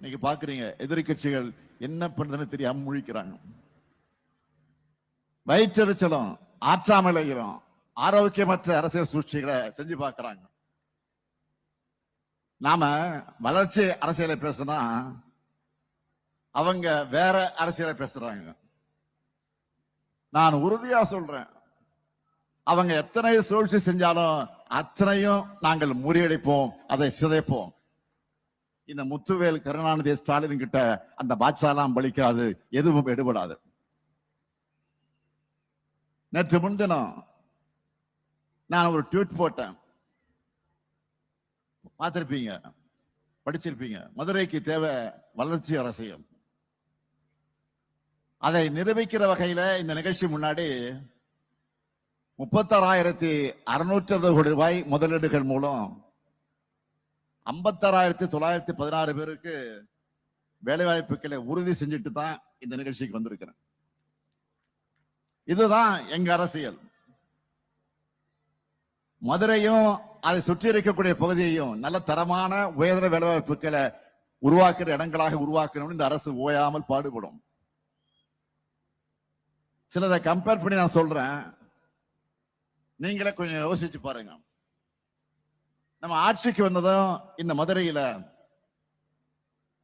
நீங்க பாக்குறீங்க எதிர்கட்சிகள் என்ன பண்றதுன்னு தெரியாம முழிக்கிறாங்க. வயிற்றெரிச்சலும் ஆற்றாமலையும் ஆரோக்கியமற்ற அரசியல் சூழ்ச்சிகளை செஞ்சு பார்க்கிறாங்க. நாம வளர்ச்சி அரசியலை பேசினா அவங்க வேற அரசியலை பேசுறாங்க. நான் உறுதியா சொல்றேன், அவங்க எத்தனை சூழ்ச்சி செஞ்சாலும் அத்தனையும் நாங்கள் முறியடிப்போம், அதை சிதைப்போம். இந்த முத்துவேல் கருணாநிதி ஸ்டாலின் கிட்ட அந்த பாட்சாலாம் பலிக்காது, எதுவும் எடுபடாது. நேற்று முன்தினம் நான் ஒரு ட்வீட் போட்டேன், பார்த்திருப்பீங்க, படிச்சிருப்பீங்க. மதுரைக்கு தேவை வளர்ச்சி அரசியல். அதை நிரூபிக்கிற வகையில இந்த நிகழ்ச்சி முன்னாடி 36,660 கோடி ரூபாய் முதலீடுகள் மூலம் 56,916 பேருக்கு வேலைவாய்ப்புகளை உறுதி செஞ்சுட்டு தான் இந்த நிகழ்ச்சிக்கு வந்திருக்கிறேன். இதுதான் எங்க அரசியல். மதுரையும் அதை சுற்றி இருக்கக்கூடிய பகுதியையும் நல்ல தரமான உயர்தர வேலைவாய்ப்புகளை உருவாக்குற இடங்களாக உருவாக்கணும்னு இந்த அரசு ஓயாமல் பாடுபடும். சிலதை கம்பேர் பண்ணி நான் சொல்றேன், நீங்களே கொஞ்சம் யோசிச்சு பாருங்க. நம்ம ஆட்சிக்கு வந்ததும் இந்த மதுரையில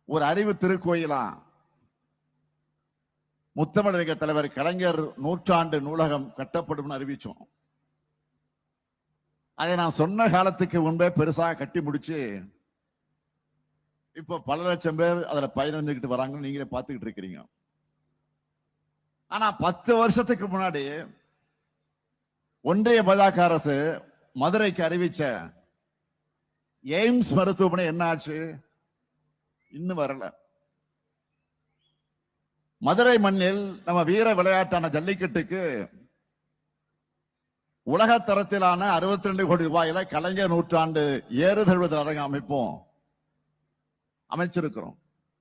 ஒரு அறிவு திருக்கோயிலா முத்தமிழக தலைவர் கலைஞர் நூற்றாண்டு நூலகம் கட்டப்படும் அறிவிச்சோம். அதை நான் சொன்ன காலத்துக்கு முன்பே பெருசாக கட்டி முடிச்சு இப்ப பல லட்சம் பேர் அதுல பயணிச்சுக்கிட்டு வராங்கன்னு நீங்களே பார்த்துக்கிட்டு இருக்கிறீங்க. ஆனா 10 வருஷத்துக்கு முன்னாடி ஒன்றிய பாஜக அரசு மதுரைக்கு அறிவிச்ச எய்ம்ஸ் மருத்துவமனை என்ன ஆச்சு? இன்னும் வரல. மதுரை மண்ணில் நம்ம வீர விளையாட்டான ஜல்லிக்கட்டுக்கு உலக தரத்திலான 62 கோடி ரூபாயில கலைஞர் நூற்றாண்டு ஏறுதழுவது அரங்கம் அமைச்சிருக்கிறோம்.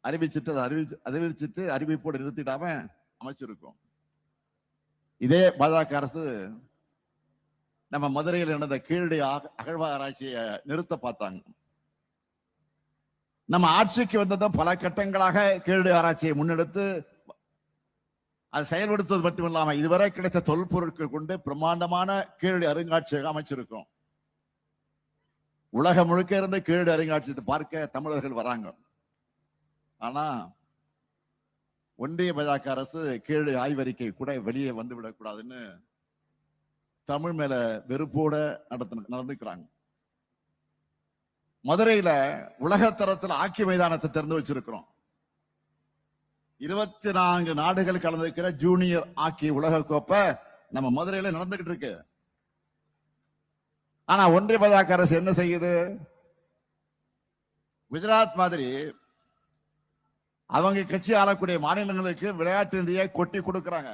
அறிவிச்சுட்டு அறிவிப்போடு நிறுத்திடாம அமைச்சிருக்கோம். இதே பாஜக அரசு நம்ம மதுரையில் நடந்த கீழடி அகழ்வாராய்ச்சியை நிறுத்த பார்த்தாங்க. நம்ம ஆட்சிக்கு வந்ததும் பல கட்டங்களாக கீழடி ஆராய்ச்சியை முன்னெடுத்து அது செயல்படுத்துவது மட்டுமில்லாம இதுவரை கிடைத்த தொல்பொருட்கள் கொண்டு பிரம்மாண்டமான கீழடி அருங்காட்சியகம் அமைச்சிருக்கோம். உலகம் முழுக்க இருந்து கீழடி அருங்காட்சியத்தை பார்க்க தமிழர்கள் வராங்க. ஆனா ஒன்றிய பாஜக அரசு கீழடி ஆய்வறிக்கை கூட வெளியே வந்து விடக்கூடாதுன்னு தமிழ் மேல வெறுப்போட நடந்துக்கிறாங்க. மதுரையில உலக தரத்தில் ஆக்கி மைதானத்தை திறந்து வச்சிருக்கிறோம். 24 நாடுகள் கலந்திருக்கிற ஜூனியர் ஆக்கி உலக கோப்பை நம்ம மதுரையில நடந்துகிட்டு இருக்கு. ஆனா ஒன்றிய பாஜக அரசு என்ன செய்யுது? குஜராத் மாதிரி அவங்க கட்சி ஆளக்கூடிய மாநிலங்களுக்கு விளையாட்டு நிதியை கொட்டி கொடுக்கிறாங்க.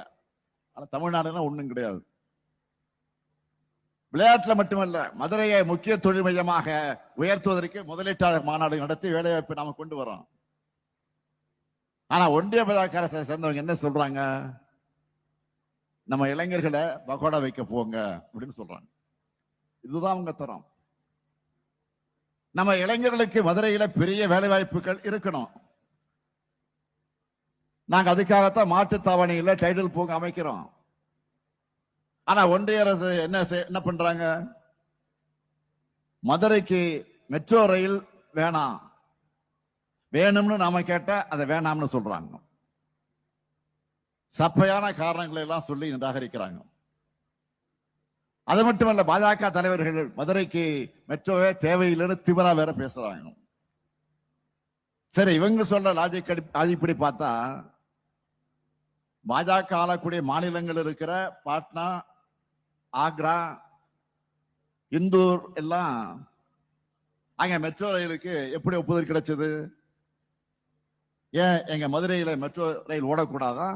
ஆனா தமிழ்நாடுனா ஒண்ணும் கிடையாது. விளையாட்டுல மட்டுமல்ல, மதுரையை முக்கிய தொழில் மையமாக உயர்த்துவதற்கு முதலீட்டாளர் மாநாடு நடத்தி வேலைவாய்ப்பை நாம கொண்டு வரோம். ஆனா ஒன்றிய பாஜக அரசை சேர்ந்தவங்க என்ன சொல்றாங்க? நம்ம இளைஞர்களை பகோடா வைக்க போங்க அப்படின்னு சொல்றாங்க. இதுதான் அவங்க தரம். நம்ம இளைஞர்களுக்கு மதுரையில பெரிய வேலைவாய்ப்புகள் இருக்கணும். நாங்க அதுக்காகத்தான் மாட்டுத்தாவணியில டைட்டில் பூங்கா அமைக்கிறோம். ஆனா ஒன்றிய அரசு என்ன பண்றாங்க? மதுரைக்கு மெட்ரோ ரயில் வேணாம், வேணும்னு நாம கேட்ட அதை வேணாம்னு சொல்றாங்க. சப்பையான காரணங்களை எல்லாம் சொல்லி நிராகரிக்கிறாங்க. அது மட்டுமல்ல, பாஜக தலைவர்கள் மதுரைக்கு மெட்ரோவே தேவையில்லைன்னு திமிரா வேற பேசுறாங்க. சரி, இவங்க சொல்ற லாஜிக் இப்படி பார்த்தா பாஜக ஆளக்கூடிய மாநிலங்கள் இருக்கிற பாட்னா, ஆக்ரா, இந்தூர் எல்லாம் அங்க மெட்ரோ ரயிலுக்கு எப்படி ஒப்புதல் கிடைச்சது? ஏன் எங்க மதுரையில மெட்ரோ ரயில் ஓடக்கூடாதா?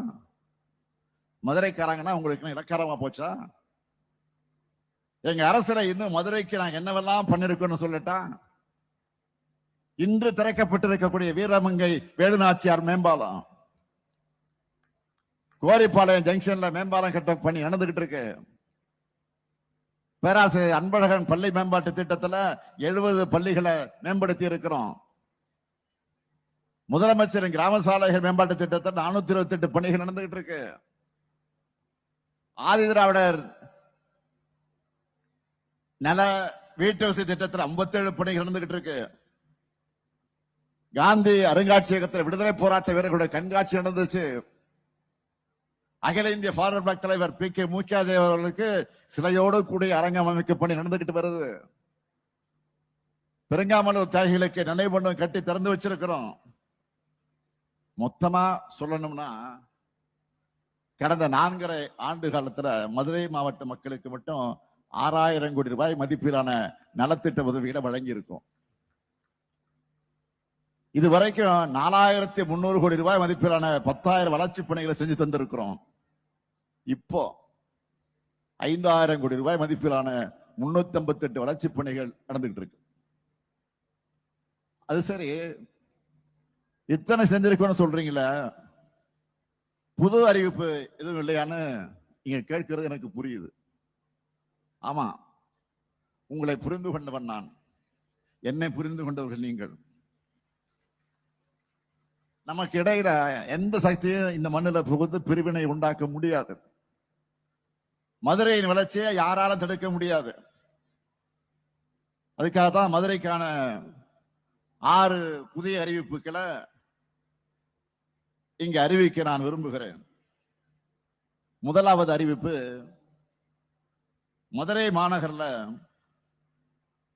மதுரைக்காரங்கன்னா உங்களுக்கு இலக்காரமா போச்சா? எங்க அரசுல இன்னும் மதுரைக்கு நாங்க என்னவெல்லாம் பண்ணிருக்கோம்னு சொல்லட்டா, இன்று திறக்கப்பட்டிருக்கக்கூடிய வீரமங்கை வேலுநாச்சியார் மேம்பாலம், கோரிப்பாளையம் ஜங்ஷன்ல மேம்பாலம் கட்ட பணி நடந்துகிட்டு இருக்கு. பேராசிரியர் அன்பழகன் பள்ளி மேம்பாட்டு திட்டத்துல 70 பள்ளிகளை மேம்படுத்தி இருக்கிறோம். முதலமைச்சரின் கிராம சாலைகள் மேம்பாட்டு திட்டத்தை 428 பணிகள் நடந்துகிட்டு இருக்கு. ஆதி திராவிடர் நல வீட்டு வசதி திட்டத்தில் 57 பணிகள் நடந்துகிட்டு இருக்கு. காந்தி அருங்காட்சியகத்தில் விடுதலை போராட்ட வீரர்களுடைய கண்காட்சி நடந்துச்சு. அகில இந்திய ஃபார்வர்ட் பிளாக் தலைவர் PK மூக்கியாதேவ் அவர்களுக்கு சிலையோடு கூடிய அரங்கம் அமைக்கும் பணி நடந்துகிட்டு வருது. பெருங்காமலூர் தியாகிகளுக்கு நினைவுமண்டபம் கட்டி திறந்து வச்சிருக்கிறோம். மொத்தமா சொல்லணும்னா கடந்த 4.5 ஆண்டு காலத்துல மதுரை மாவட்ட மக்களுக்கு மட்டும் 6000 கோடி ரூபாய் மதிப்பிலான நலத்திட்ட உதவிகளை வழங்கி இருக்கும். இதுவரைக்கும் 4300 கோடி ரூபாய் மதிப்பிலான 10,000 வளர்ச்சி பணிகளை செஞ்சு தந்திருக்கிறோம். இப்போ 5000 கோடி ரூபாய் மதிப்பிலான 358 வளர்ச்சி பணிகள் நடந்துகிட்டு இருக்கு. அது சரி, இத்தனை செஞ்சிருக்கோம்னு சொல்றீங்களா, புது அறிவிப்பு எதுவும் இல்லையான்னு நீங்க கேட்கிறது எனக்கு புரியுது. ஆமா, உங்களை புரிந்து கொண்டவன் நான், என்னை புரிந்து கொண்டவர்கள் நீங்கள். நமக்கு இடையில எந்த சக்தியும் இந்த மண்ணில் புகுந்து பிரிவினை உண்டாக்க முடியாது. மதுரையின் வளர்ச்சியை யாராலும் தடுக்க முடியாது. அதுக்காக தான் மதுரைக்கான 6 புதிய அறிவிப்புகளை இங்க அறிவிக்க நான் விரும்புகிறேன். முதலாவது அறிவிப்பு, மதுரை மாநகர்ல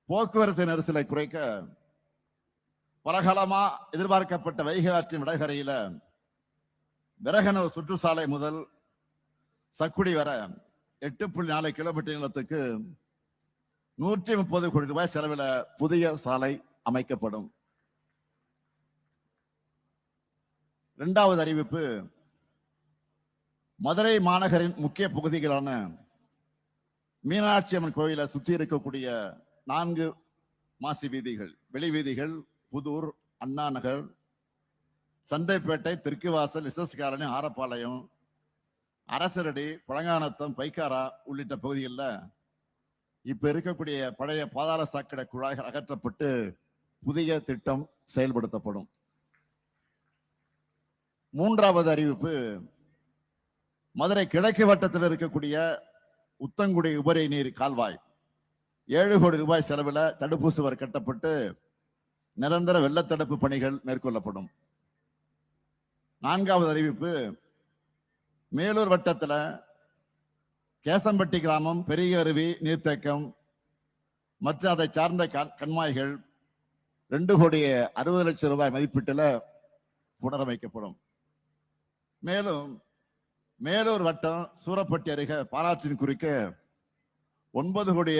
போக்குவரத்து நெரிசலை குறைக்க பலகாலமா எதிர்பார்க்கப்பட்ட வைகை ஆற்றின் வடகரையில விரகனூர் சுற்றுச்சாலை முதல் சக்குடி வர 8.4 கிலோமீட்டர் நீளத்துக்கு 130 கோடி ரூபாய் செலவில் புதிய சாலை அமைக்கப்படும். இரண்டாவது அறிவிப்பு, மதுரை மாநகரின் முக்கிய பகுதிகளான மீனாட்சி அம்மன் கோயிலை சுற்றி இருக்கக்கூடிய 4 மாசி வீதிகள், வெளி வீதிகள், புதூர், அண்ணா நகர், சந்தைப்பேட்டை, தெற்குவாசல், எஸ்எஸ் காலனி, ஆரப்பாளையம், அரசரடி, பழங்கானத்தம், பைக்காரா உள்ளிட்ட பகுதிகளில் இப்ப இருக்கக்கூடிய பழைய பாதாள சாக்கடை குழாய்கள் அகற்றப்பட்டு புதிய திட்டம் செயல்படுத்தப்படும். மூன்றாவது அறிவிப்பு, மதுரை கிழக்கு வட்டத்தில் இருக்கக்கூடிய உத்தங்குடி உபரி நீர் கால்வாய் 7 கோடி ரூபாய் செலவில் தடுப்பு சுவர் கட்டப்பட்டு நிரந்தர வெள்ளத்தடுப்பு பணிகள் மேற்கொள்ளப்படும். நான்காவது அறிவிப்பு, மேலூர் வட்டத்தில் கேசம்பட்டி கிராமம், பெரிய அருவி நீர்த்தேக்கம் மற்றும் அதை சார்ந்த கண்மாய்கள் 2 கோடி 60 லட்சம் ரூபாய் மதிப்பீட்டில் புனரமைக்கப்படும். மேலும் மேலூர் வட்டம் சூரப்பட்டி அருகே பாலாற்றின் குறுக்க 9 கோடி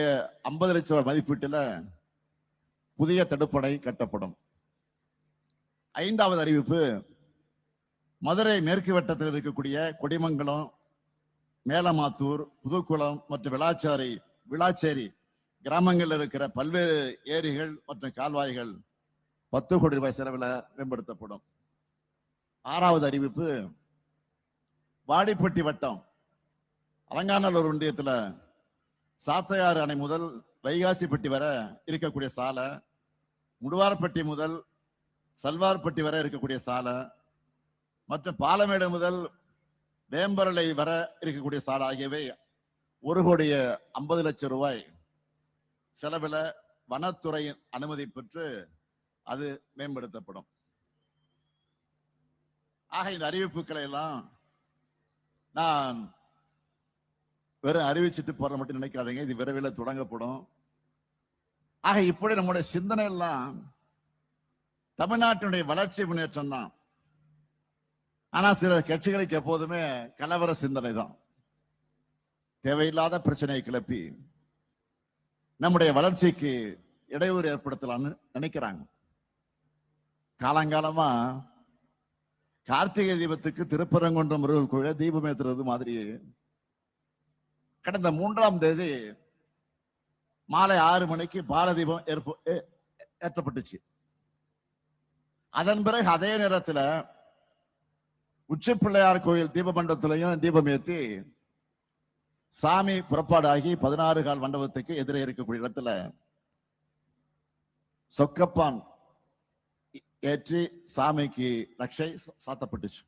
50 லட்சம் ரூபாய் மதிப்பீட்டில் புதிய தடுப்பணை கட்டப்படும். ஐந்தாவது அறிவிப்பு, மதுரை மேற்கு வட்டத்தில் இருக்கக்கூடிய கொடிமங்கலம், மேலமாத்தூர், புதுக்குளம் மற்றும் விளாச்சேரி கிராமங்களில் இருக்கிற பல்வேறு ஏரிகள் மற்றும் கால்வாய்கள் 10 கோடி ரூபாய் செலவில் மேம்படுத்தப்படும். ஆறாவது அறிவிப்பு, வாடிப்பட்டி வட்டம் அலங்காநல்லூர் ஒன்றியத்தில் சாத்தையாறு அணை முதல் வைகாசிப்பட்டி வரை இருக்கக்கூடிய சாலை, முடுவார்பட்டி முதல் சல்வார்பட்டி வரை இருக்கக்கூடிய சாலை மற்றும் பாலமேடு முதல் வேம்பரலை வர இருக்கக்கூடிய சாலை ஆகியவை 1 கோடி 50 லட்சம் ரூபாய் செலவில் வனத்துறையின் அனுமதி பெற்று அது மேம்படுத்தப்படும். ஆக இந்த அறிவிப்புகளை எல்லாம் நான் வெறும் அறிவிச்சுட்டு போற மட்டும் நினைக்காதீங்க, இது விரைவில் தொடங்கப்படும். ஆக இப்படி நம்முடைய சிந்தனை எல்லாம் தமிழ்நாட்டினுடைய வளர்ச்சி முன்னேற்றம் தான். ஆனா சில கட்சிகளுக்கு எப்போதுமே கலவர சிந்தனை தான். தேவையில்லாத பிரச்சனையை கிளப்பி நம்முடைய வளர்ச்சிக்கு இடையூறு ஏற்படுத்தலாம்னு நினைக்கிறாங்க. காலங்காலமா கார்த்திகை தீபத்துக்கு திருப்பரங்குன்றம் முருகன் கோயில தீபம் ஏற்றுறது மாதிரி கடந்த 3ஆம் தேதி மாலை 6 மணிக்கு பாலதீபம் ஏற்றப்பட்டுச்சு. அதன் பிறகு அதே நேரத்தில் உச்சிப்பிள்ளையார் கோயில் தீபமண்டபத்திலையும் தீபம் ஏற்றி சாமி புறப்பாடாகி 16 கால் மண்டபத்துக்கு எதிரே இருக்கக்கூடிய இடத்துல சொக்கப்பான் ஏற்றி சாமிக்கு ரக்ஷை சாத்தப்பட்டுச்சு.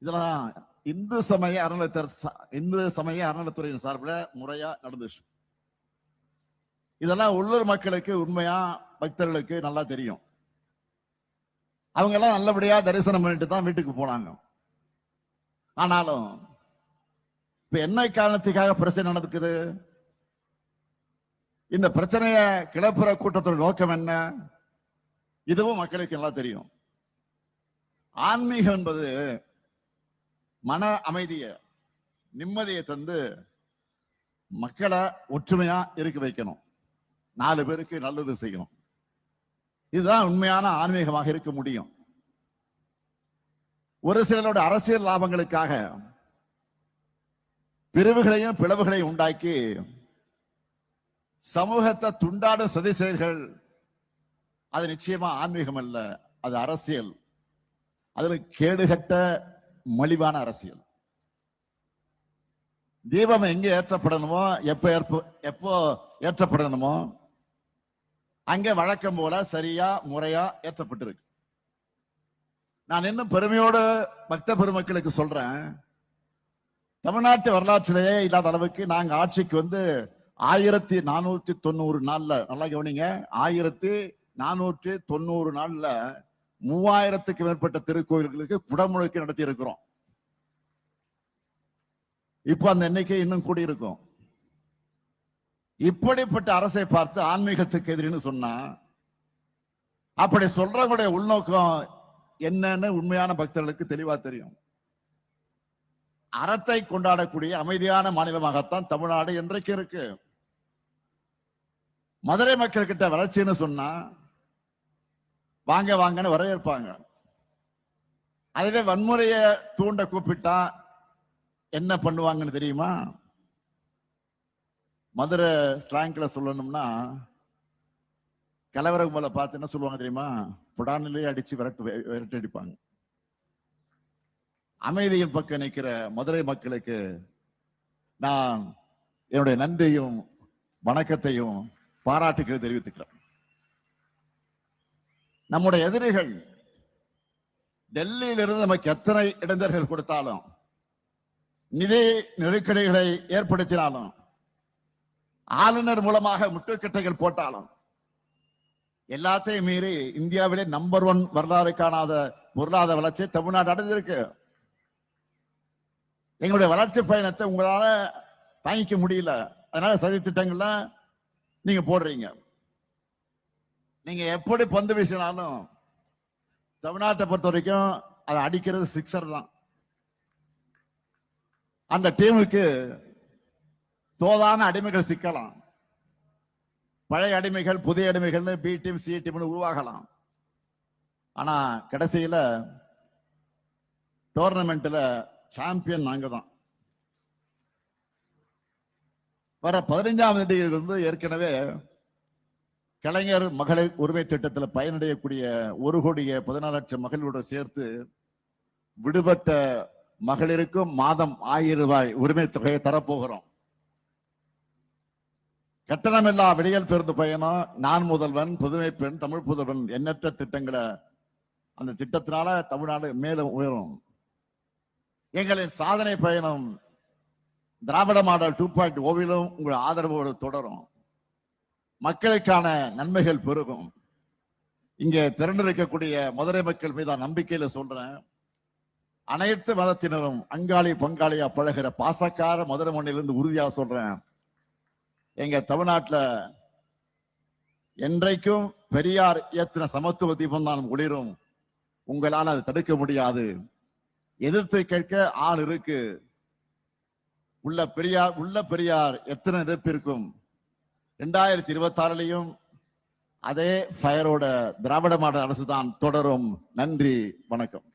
இதெல்லாம் இந்து சமய அறநிலைத்துறையின் சார்பில் முறையா நடந்துச்சு. இதெல்லாம் உள்ளூர் மக்களுக்கு, உண்மையா பக்தர்களுக்கு நல்லா தெரியும். அவங்க எல்லாம் நல்லபடியா தரிசனம் பண்ணிட்டு தான் வீட்டுக்கு போனாங்க. ஆனாலும் இப்ப என்ன காரணத்துக்காக பிரச்சனை நடக்குது? இந்த பிரச்சனையை கிளப்புற கூட்டத்தோட நோக்கம் என்ன? இதுவும் மக்களுக்கு எல்லாம் தெரியும். ஆன்மீகம் என்பது மன அமைதிய, நிம்மதியை தந்து மக்களை ஒற்றுமையா இருக்க வைக்கணும், 4 பேருக்கு நல்லது செய்யணும். இதுதான் உண்மையான ஆன்மீகமாக இருக்க முடியும். ஒரு சிலரோட அரசியல் லாபங்களுக்காக பிரிவுகளையும் பிளவுகளையும் உண்டாக்கி சமூகத்தை துண்டாடும் சதி செயல்கள், அது நிச்சயமா ஆன்மீகம் அல்ல, அது அரசியல். அது கேடுகட்ட மலிவான அரசியல். தீபம் எங்க ஏற்றப்படணுமோ, எப்போ ஏற்றப்படணுமோ அங்கே வழக்கம் போல சரியா முறையா ஏற்றப்பட்டிருக்கு. நான் இன்னும் பெருமையோடு பக்த பெருமக்களுக்கு சொல்றேன், தமிழ்நாட்டு வரலாற்றிலேயே இல்லாத அளவுக்கு நாங்க ஆட்சிக்கு வந்து 1490 நாள்ல, நல்லா கவனிங்க, 1490 நாள்ல 3000க்கு மேற்பட்ட திருக்கோயில்களுக்கு குடமுழுக்கு நடத்தி இருக்கிறோம். இப்ப அந்த எண்ணிக்கை இன்னும் கூடி இருக்கும். இப்படிப்பட்ட அரசை பார்த்து ஆன்மீகத்துக்கு எதிரின்னு சொன்னா, அப்படி சொல்றவங்களுடைய உள்நோக்கம் என்னன்னு உண்மையான பக்தர்களுக்கு தெளிவா தெரியும். அறத்தை கொண்டாடக்கூடிய அமைதியான மாநிலமாகத்தான் தமிழ்நாடு என்றைக்கு இருக்கு. மதுரை மக்கள் கிட்ட வளர்ச்சின்னு சொன்னா வாங்க வாங்கன்னு வரவேற்பாங்க. அதுவே வன்முறையை தூண்ட கூப்பிட்டா என்ன பண்ணுவாங்கன்னு தெரியுமா? மதுரை ஸ்லாங்க்ல சொல்லணும்னா, கலவர கும்பலை பார்த்து என்ன சொல்லுவாங்க தெரியுமா? புடாநிலையே அடிச்சு விரட்டடிப்பாங்க. அமைதியின் பக்கம் நிற்கிற மதுரை மக்களுக்கு நான் என்னுடைய நன்றியும் வணக்கத்தையும் பாராட்டுகளை தெரிவித்துக்கிறேன். நம்முடைய எதிரிகள் டெல்லியிலிருந்து நமக்கு எத்தனை இடைஞ்சல்கள் கொடுத்தாலும், நிதி நெருக்கடிகளை ஏற்படுத்தினாலும், ஆளுநர் மூலமாக முட்டுக்கட்டைகள் போட்டாலும், எல்லாத்தையும் மீறி இந்தியாவிலே நம்பர் 1 வரலாறு காணாத பொருளாதார வளர்ச்சி தமிழ்நாடு அடைஞ்சிருக்கு. எங்களுடைய வளர்ச்சி பயணத்தை உங்களால தாங்கிக்க முடியல, அதனால சதி திட்டங்கள்ல நீங்க போடுறீங்க. நீங்க எப்படி பந்து வீசினாலும் தமிழ்நாட்டை பொறுத்த வரைக்கும் அதை அடிக்கிறது சிக்ஸர் தான். அந்த டீமுக்கு தோதான அடிமைகள் சிக்கலாம். பழைய அடிமைகள், புதிய அடிமைகள், பி டீம், சி டீம் உருவாகலாம். ஆனா கடைசியில டோர்னமெண்ட்ல சாம்பியன் நாங்க தான். வர 15ஆம் தேதியிலிருந்து ஏற்கனவே கலைஞர் மகளிர் உரிமை திட்டத்தில் பயனடையக்கூடிய 1,14,00,000 மகளிரோடு சேர்த்து விடுபட்ட மகளிருக்கும் மாதம் 1000 ரூபாய் உரிமை தொகையை தரப்போகிறோம். கட்டணமில்லா விடியல் பேருந்து பயணம், நான் முதல்வன், புதுமை பெண், தமிழ் புதல்வன், எண்ணற்ற திட்டங்களை அந்த திட்டத்தினால தமிழ்நாடு மேலும் உயரும். எங்களின் சாதனை பயணம் திராவிட மாடல் 2.0 உங்கள் ஆதரவோடு தொடரும். மக்களுக்கான நன்மைகள் பெருகும். இங்கே திரண்டிருக்கக்கூடிய மதுரை மக்கள் மீதான நம்பிக்கையில சொல்றேன், அனைத்து மதத்தினரும் அங்காளி பங்காளியா பழகிற பாசக்கார மதுரை மண்ணிலிருந்து உறுதியா சொல்றேன், எங்க தமிழ்நாட்டில் என்றைக்கும் பெரியார் ஏத்தின சமத்துவ தீபம் தான் ஒளிரும். உங்களால் அதை தடுக்க முடியாது. எதிர்த்து கேட்க ஆள் இருக்கு. உள்ள பெரியார் எத்தனை எதிர்ப்பு இருக்கும். 2026 அதே ஃபயரோட திராவிட மாடல் அரசு தான் தொடரும். நன்றி, வணக்கம்.